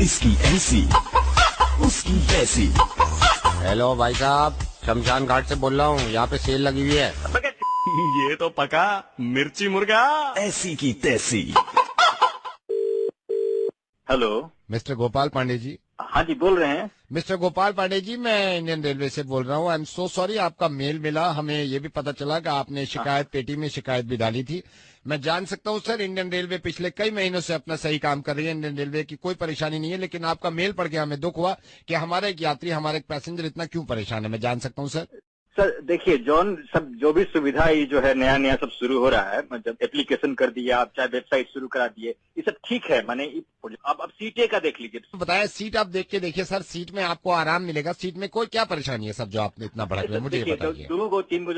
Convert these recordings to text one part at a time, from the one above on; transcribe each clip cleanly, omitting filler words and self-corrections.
इसकी ऐसी उसकी तैसी। हेलो भाई साहब, शमशान घाट से बोल रहा हूँ। यहाँ पे सेल लगी हुई है। ये तो पका मिर्ची मुर्गा ऐसी की तैसी। हेलो। मिस्टर गोपाल पांडे जी। हाँ जी, बोल रहे हैं। मिस्टर गोपाल पांडे जी, मैं इंडियन रेलवे से बोल रहा हूँ। आई एम सो सॉरी, आपका मेल मिला, हमें ये भी पता चला कि आपने शिकायत पेटी में शिकायत भी डाली थी। मैं जान सकता हूँ सर, इंडियन रेलवे पिछले कई महीनों से अपना सही काम कर रही है। इंडियन रेलवे की कोई परेशानी नहीं है, लेकिन आपका मेल पढ़ के हमें दुख हुआ कि हमारा एक यात्री, हमारा एक पैसेंजर इतना क्यों परेशान है। मैं जान सकता हूँ सर? सर देखिए, जो भी सुविधा ये जो है नया सब शुरू हो रहा है, मतलब एप्लीकेशन कर दिया आप, चाहे वेबसाइट शुरू करा दिए, ये सब ठीक है। माने अब सीटें का देख लीजिए। बताया, सीट आप देख के देखिए सर, सीट में आपको आराम मिलेगा। सीट में कोई क्या परेशानी है सर जो आपने इतना भड़क रहे हैं, मुझे ये देखिए, बताइए। तीन गो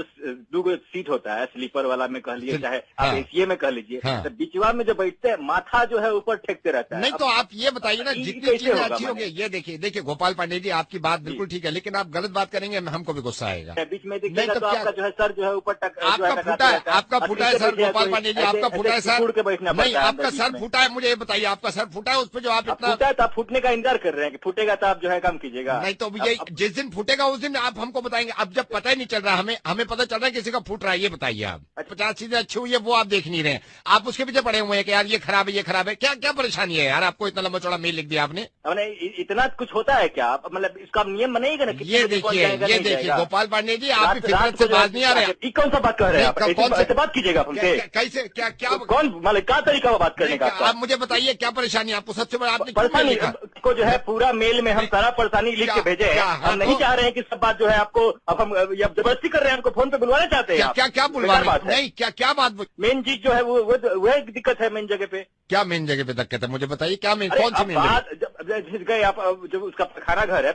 दो गो सीट होता है, स्लीपर वाला में कह लीजिए, चाहे हाँ। आप एसीए में कह लीजिए। हाँ। तो बीचवा में जो बैठते हैं, माथा जो है ऊपर ठेकते रहता है। नहीं तो आप ये बताइए ना, ये जितनी कैसे चीजें होगा अच्छी होगी। माने? ये देखिए गोपाल पांडे जी, आपकी बात बिल्कुल ठीक है, लेकिन आप गलत बात करेंगे हमको भी गुस्सा आएगा। बीच में नहीं देखिएगा तो तो क्या- आपका जो है सर जो है ऊपर आपका फूटा है, आपका फूटा है सर गोपाल पांडे जी, आपका फूटा है सर। के बैठना नहीं, पड़ता है आपका बीच सर में। फूटा है, मुझे ये बताइए, आपका सर फूटा है, उस पर जो आप अब इतना। फूटा है तो आप फूटने का इंतजार कर रहे हैं कि फूटेगा तो आप जो है काम कीजिएगा। नहीं तो ये जिस दिन फूटेगा उस दिन आप हमको बताएंगे। अब जब पता ही नहीं चल रहा, हमें पता चल रहा है किसी का फूट रहा है, ये बताइए आप। 50 चीजें अच्छी हुई है वो आप देख नहीं रहे हैं, आप उसके पीछे पड़े हुए हैं कि यार ये खराब है, ये खराब है। क्या क्या परेशानी है यार आपको? इतना लंबा चौड़ा मेल लिख दिया आपने। हमने इतना कुछ होता है क्या? मतलब इसका नियम बनाइएगा ना। ये देखिए गोपाल पांडे जी, आपकी फितरत से बात नहीं आ रही। ये कौन सा बात कर रहे हैं आप? कौन से- ऐसे बात कीजिएगा हमसे। कैसे क्या क्या कौन मतलब क्या तरीका है बात करने का आप आपका? मुझे बताइए क्या परेशानी है आपको? सबसे बड़ा आपने क्यों मेल परेशानी लिखा? को जो है पूरा मेल में हम सारा परेशानी लिख के भेजे हैं। हम नहीं चाह रहे हैं कि सब बात जो है आपको, अब हम जबरदस्ती कर रहे हैं, हमको फोन पे बुलवाना चाहते हैं। क्या बुलवा रहे हैं? नहीं, क्या बात? मेन चीज जो है वो एक दिक्कत है मेन जगह पे। क्या मेन जगह पे दिक्कत है, मुझे बताइए क्या मेन, कौन सी मेन जगह? जब गए आप, जब उसका खाना घर है,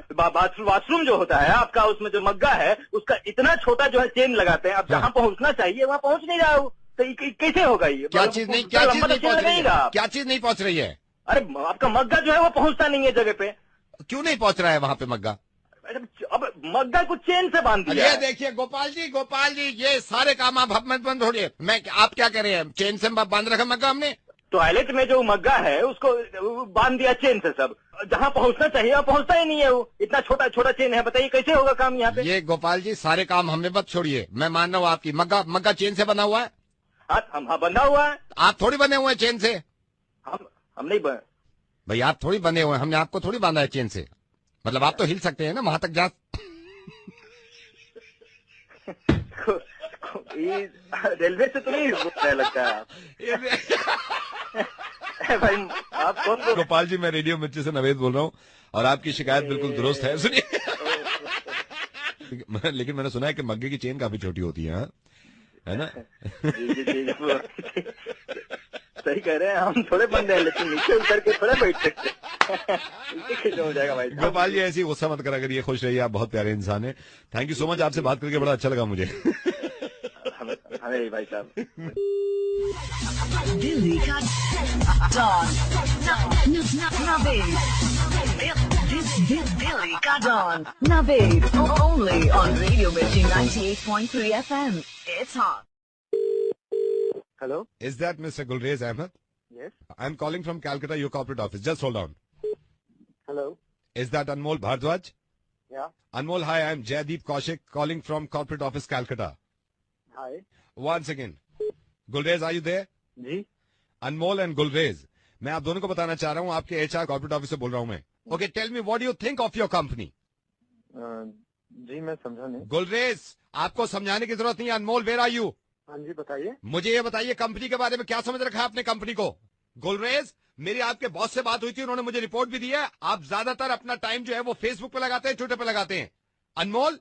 वाशरूम जो होता है आपका, उसमें जो मग्गा है उसका इतना छोटा जो है चेन लगाते हैं। अब जहाँ पहुँचना चाहिए वहाँ पहुँच नहीं रहा हो, तो कैसे होगा ये? क्या चीज नहीं पहुंच रही है? क्या चीज नहीं पहुंच रही है? अरे आपका मग्गा जो है वो पहुँचता नहीं है जगह पे। क्यों नहीं पहुंच रहा है वहाँ पे मग्गा? अब मग्गा को चेन से बांध दिया ये है। देखिए गोपाल जी, ये सारे काम आप बंद हो रही है। आप क्या कह रहे हैं? चेन से बांध रखा मग्गा हमने? टॉयलेट में जो मग्गा है उसको बांध दिया चेन से। सब जहाँ पहुँचना चाहिए वहाँ पहुँचता ही नहीं है। वो इतना छोटा चेन है, बताइए कैसे होगा काम यहाँ पे? ये गोपाल जी सारे काम हमें मत छोड़िए, मैं मान रहा हूँ आपकी मग्गा चेन से बना हुआ है। हाँ, बंधा हुआ है। आप थोड़ी बने हुए हैं चेन से। हम नहीं भाई आप थोड़ी बने हुए हैं, हमने आपको थोड़ी बांधा है चेन से। मतलब आप तो हिल सकते हैं ना वहां तक जा। रेलवे से तो नहीं होने लगता है भाई। आप कौन? गोपाल जी, मैं रेडियो मिर्ची से नवेद बोल रहा हूँ और आपकी शिकायत बिल्कुल दुरुस्त है। सुनिए, लेकिन मैंने सुना है कि मग्गे की चेन काफी छोटी होती है, है ना? जी, सही कह रहे हैं। हम थोड़े बंदे हैं, लेकिन नीचे उतर के थोड़ा बैठ सकते हैं। हो जाएगा भाई। गोपाल जी ऐसी गुस्सा मत करा करिए, खुश रहिए, आप बहुत प्यारे इंसान हैं। थैंक यू सो मच, आपसे बात करके बड़ा अच्छा लगा मुझे। हमें भाई साहब। दिल्ली का डॉन नवेद। दिल्ली का don Naved, only on Radio Mirchi 98.3 FM. It's hot. Hello. Is that Mr. Gulrez Ahmed? Yes. I'm calling from Calcutta, your corporate office. Just hold on. Hello. Is that Anmol Bhardwaj? Yeah. Anmol, hi, I'm Jaydeep Kaushik calling from corporate office Calcutta. Hi. Once again. Gulrez, are you there? जी। Anmol and Gulrez, मैं आप दोनों को बताना चाह रहा हूँ, आपके HR कॉर्पोरेट ऑफिस से बोल रहा हूँ मैं। Okay, tell me what do you think of your company? जी मैं समझा नहीं। गुलरेज, आपको समझाने की जरूरत नहीं है। अनमोल, वेयर आर यू? हाँ जी बताइए। मुझे ये बताइए कंपनी के बारे में क्या समझ रखा है आपने कंपनी को? गुलरेज, मेरी आपके बॉस से बात हुई थी, उन्होंने मुझे रिपोर्ट भी दी है। आप ज्यादातर अपना टाइम जो है वो फेसबुक पे लगाते हैं, ट्विटर पे लगाते हैं। अनमोल,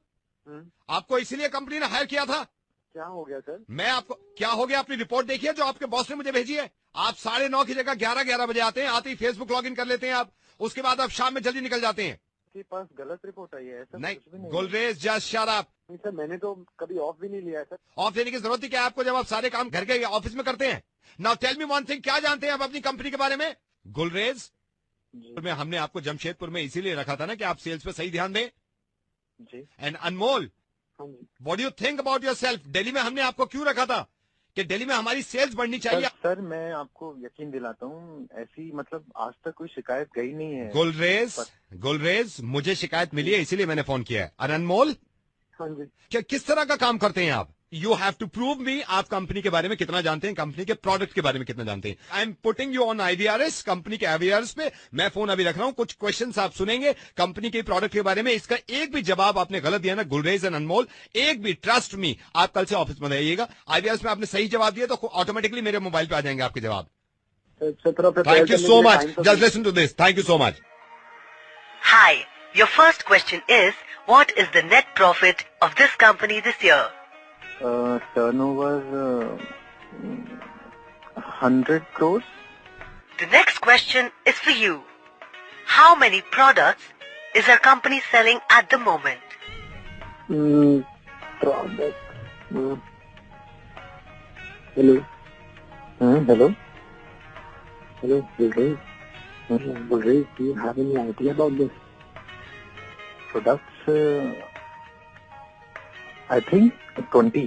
आपको इसीलिए कंपनी ने हायर किया था। क्या हो गया सर? मैं आपको क्या हो गया, अपनी रिपोर्ट देखिए जो आपके बॉस ने मुझे भेजी है। आप 9:30 की जगह 11 बजे आते हैं, आते ही फेसबुक लॉग इन कर लेते हैं आप, उसके बाद आप शाम में जल्दी निकल जाते हैं। आपके पास गलत रिपोर्ट आई है? नहीं गुलरेज, जस्ट शट अप। नहीं सर, मैंने तो कभी ऑफ भी नहीं लिया है सर। ऑफ लेने की जरूरत ही क्या है आपको, जब आप सारे काम घर के ऑफिस में करते हैं। Now tell me one thing, क्या जानते हैं आप अपनी कंपनी के बारे में? गुलरेज, में हमने आपको जमशेदपुर में इसीलिए रखा था ना कि आप सेल्स पे सही ध्यान दें। जी। And Anmol, what do you think about yourself? Delhi में हमने आपको क्यों रखा था कि दिल्ली में हमारी सेल्स बढ़नी चाहिए। सर मैं आपको यकीन दिलाता हूँ, ऐसी मतलब आज तक कोई शिकायत गई नहीं है। गुलरेज मुझे शिकायत मिली है, इसीलिए मैंने फोन किया है। और अनमोल, हाँ जी। क्या किस तरह का काम करते हैं आप? You have to prove me, आप कंपनी के बारे में कितना जानते हैं, कंपनी के प्रोडक्ट के बारे में कितना जानते हैं। I am putting you on IVRS, company के IVRS पे मैं फोन अभी रख रहा हूं, कुछ क्वेश्चंस आप सुनेंगे कंपनी के प्रोडक्ट के बारे में। इसका एक भी जवाब आपने गलत दिया ना गुलरेज एंड अनमोल, एक भी, ट्रस्ट मी, आप कल से ऑफिस में रहिएगा। IVRS में आपने सही जवाब दिया तो ऑटोमेटिकली मेरे मोबाइल पे आ जाएंगे आपके जवाब। Thank you so much, just listen to this, thank you so much. Hi, your first question is, what is the net profit of this company this year? Turnover 100 crores. The next question is for you. How many products is our company selling at the moment? Product. Hello. Hello. Hello, Bulresh. Bulresh, do you have any idea about this? Products, I think 20.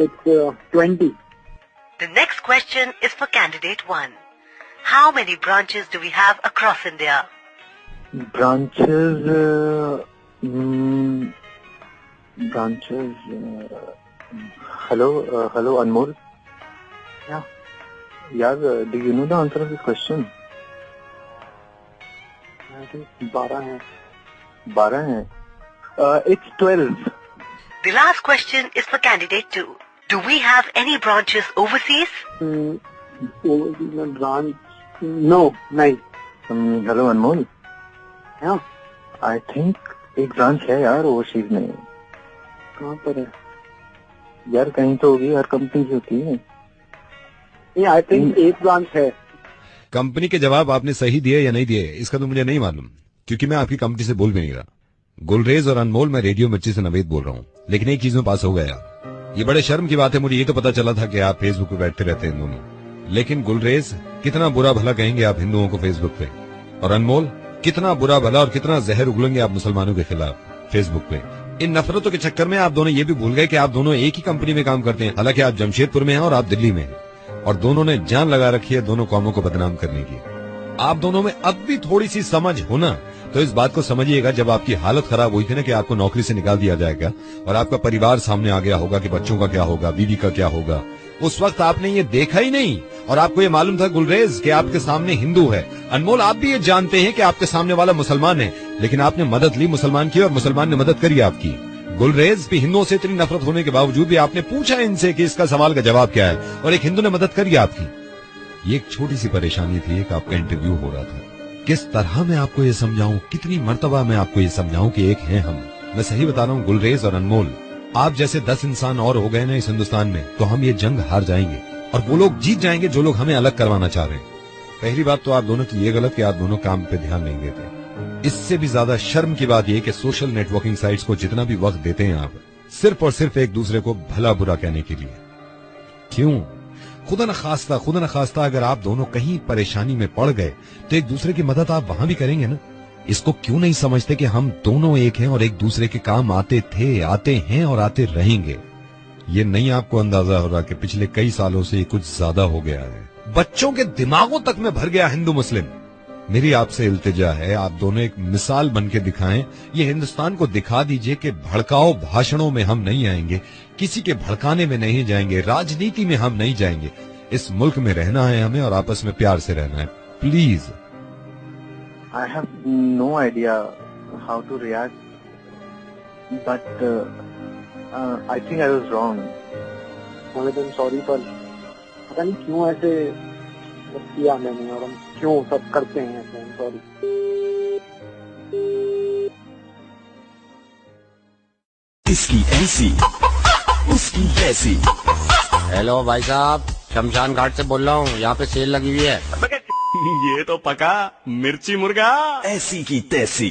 It's 20. The next question is for candidate 1. How many branches do we have across India? Branches, hello, Anmol. Yeah. Do you know the answer of this question? I think 12 है. 12 है. It's 12. The last question is for candidate 2. Do we have any branches overseas? Branch? No, नहीं. Hello, Anmol. Yeah. I think एक branch है यार overseas में. कहाँ पर है? यार कहीं तो होगी, हर कंपनी की होती है. I think एक ब्रांच है. कंपनी के जवाब आपने सही दिए या नहीं दिए इसका तो मुझे नहीं मालूम, क्योंकि मैं आपकी कंपनी से बोल भी नहीं रहा। गुलरेज और अनमोल, मैं रेडियो मिर्ची से नवेद बोल रहा हूँ, लेकिन एक चीज में पास हो गया। ये बड़े शर्म की बात है, मुझे ये तो पता चला था कि आप फेसबुक पे बैठते रहते हैं दोनों, लेकिन गुलरेज कितना बुरा भला कहेंगे आप हिंदुओं को फेसबुक पे, और अनमोल कितना बुरा भला और कितना जहर उगलेंगे आप मुसलमानों के खिलाफ फेसबुक पे। इन नफरतों के चक्कर में आप दोनों ये भी भूल गए कि आप दोनों एक ही कंपनी में काम करते हैं। हालांकि आप जमशेदपुर में हैं और आप दिल्ली में हैं, और दोनों ने जान लगा रखी है दोनों कौमों को बदनाम करने की। आप दोनों में अब भी थोड़ी सी समझ हो ना, तो इस बात को समझिएगा, जब आपकी हालत खराब हुई थी ना कि आपको नौकरी से निकाल दिया जाएगा और आपका परिवार सामने आ गया होगा कि बच्चों का क्या होगा, बीवी का क्या होगा, उस वक्त आपने ये देखा ही नहीं। और आपको ये मालूम था गुलरेज कि आपके सामने हिंदू है, अनमोल आप भी ये जानते हैं कि आपके सामने वाला मुसलमान है, लेकिन आपने मदद ली मुसलमान की और मुसलमान ने मदद करी आपकी। गुलरेज भी हिंदुओं से इतनी नफरत होने के बावजूद भी आपने पूछा इनसे कि इसका सवाल का जवाब क्या है, और एक हिंदू ने मदद करी आपकी। ये एक छोटी सी परेशानी थी, एक आपका इंटरव्यू हो रहा था। किस तरह मैं आपको ये समझाऊं, कितनी मर्तबा मैं आपको ये समझाऊं कि एक हैं हम। मैं सही बता रहा हूँ गुलरेज और अनमोल, आप जैसे 10 इंसान और हो गए ना इस हिंदुस्तान में, तो हम ये जंग हार जाएंगे और वो लोग जीत जाएंगे जो लोग हमें अलग करवाना चाह रहे हैं। पहली बात तो आप दोनों की ये गलत कि आप दोनों काम पे ध्यान नहीं देते। इससे भी ज्यादा शर्म की बात यह कि सोशल नेटवर्किंग साइट्स को जितना भी वक्त देते हैं आप, सिर्फ और सिर्फ एक दूसरे को भला बुरा कहने के लिए। क्यों? खुदा न खास्ता अगर आप दोनों कहीं परेशानी में पड़ गए तो एक दूसरे की मदद आप वहां भी करेंगे ना। इसको क्यों नहीं समझते कि हम दोनों एक हैं और एक दूसरे के काम आते थे, आते हैं और आते रहेंगे। ये नहीं आपको अंदाजा हो रहा कि पिछले कई सालों से ये कुछ ज्यादा हो गया है, बच्चों के दिमागों तक में भर गया हिंदू मुस्लिम। मेरी आपसे इल्तिजा है, आप दोनों एक मिसाल बन के दिखाएं, ये हिंदुस्तान को दिखा दीजिए कि भड़काओ भाषणों में हम नहीं आएंगे, किसी के भड़काने में नहीं जाएंगे, राजनीति में हम नहीं जाएंगे। इस मुल्क में रहना है हमें और आपस में प्यार से रहना है, please. I have no idea how to react, but I think I was wrong. I'm sorry, पर पता नहीं क्यों ऐसे किया मैंने और हम क्यों सब करते हैं ऐसे। सॉरी। इसकी ऐसी उसकी वैसी। हेलो भाई साहब, शमशान घाट से बोल रहा हूँ, यहाँ पे सेल लगी हुई है। ये तो पका मिर्ची मुर्गा ऐसी की तैसी।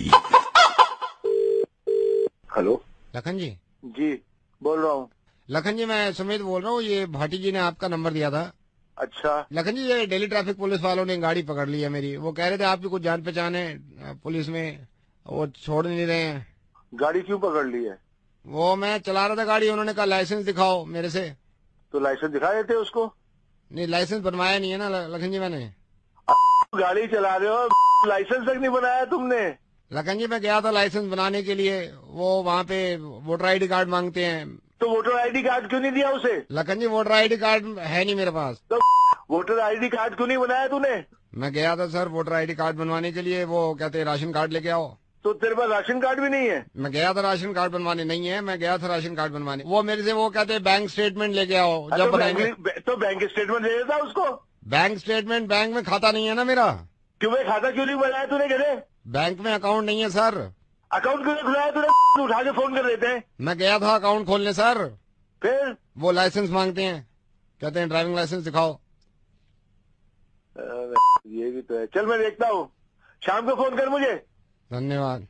हेलो लखन जी। जी बोल रहा हूँ। लखन जी मैं सुमित बोल रहा हूँ, ये भाटी जी ने आपका नंबर दिया था। अच्छा लखन जी, ये दिल्ली ट्रैफिक पुलिस वालों ने गाड़ी पकड़ ली है मेरी। वो कह रहे थे आपकी कुछ जान पहचान है पुलिस में, वो छोड़ नहीं रहे हैं। गाड़ी क्यों पकड़ ली है? वो मैं चला रहा था गाड़ी, उन्होंने कहा लाइसेंस दिखाओ मेरे से। तो लाइसेंस दिखा देते उसको। नहीं, लाइसेंस बनवाया नहीं है ना लखन जी मैंने। गाड़ी चला रहे हो, लाइसेंस तक नहीं बनाया तुमने। लखन जी मैं गया था लाइसेंस बनाने के लिए, वो वहाँ पे वोटर आईडी कार्ड मांगते हैं। तो वोटर आईडी कार्ड क्यों नहीं दिया उसे? लखन जी वोटर आईडी कार्ड है नहीं मेरे पास। तो वोटर आईडी कार्ड क्यों नहीं बनाया तूने? मैं गया था सर वोटर आईडी कार्ड बनवाने के लिए, वो कहते हैं राशन कार्ड लेके आओ। तो तेरे पास राशन कार्ड भी नहीं है? मैं गया था राशन कार्ड बनवाने, नहीं है, मैं गया था राशन कार्ड बनवाने। वो मेरे से वो कहते हैं बैंक स्टेटमेंट लेके आओ जब बनाएंगे। तो बैंक स्टेटमेंट दे देता उसको। बैंक स्टेटमेंट, बैंक में खाता नहीं है ना मेरा। क्यों भाई, खाता क्यों नहीं बनाया तूने? कहते बैंक में अकाउंट नहीं है सर। अकाउंट क्यों नहीं खुलाया तूने? उठा के फोन कर देते हैं। मैं गया था अकाउंट खोलने सर, फिर वो लाइसेंस मांगते हैं, कहते हैं ड्राइविंग लाइसेंस दिखाओ। ये भी तो है। चल मैं देखता हूँ, शाम को फोन कर मुझे। धन्यवाद।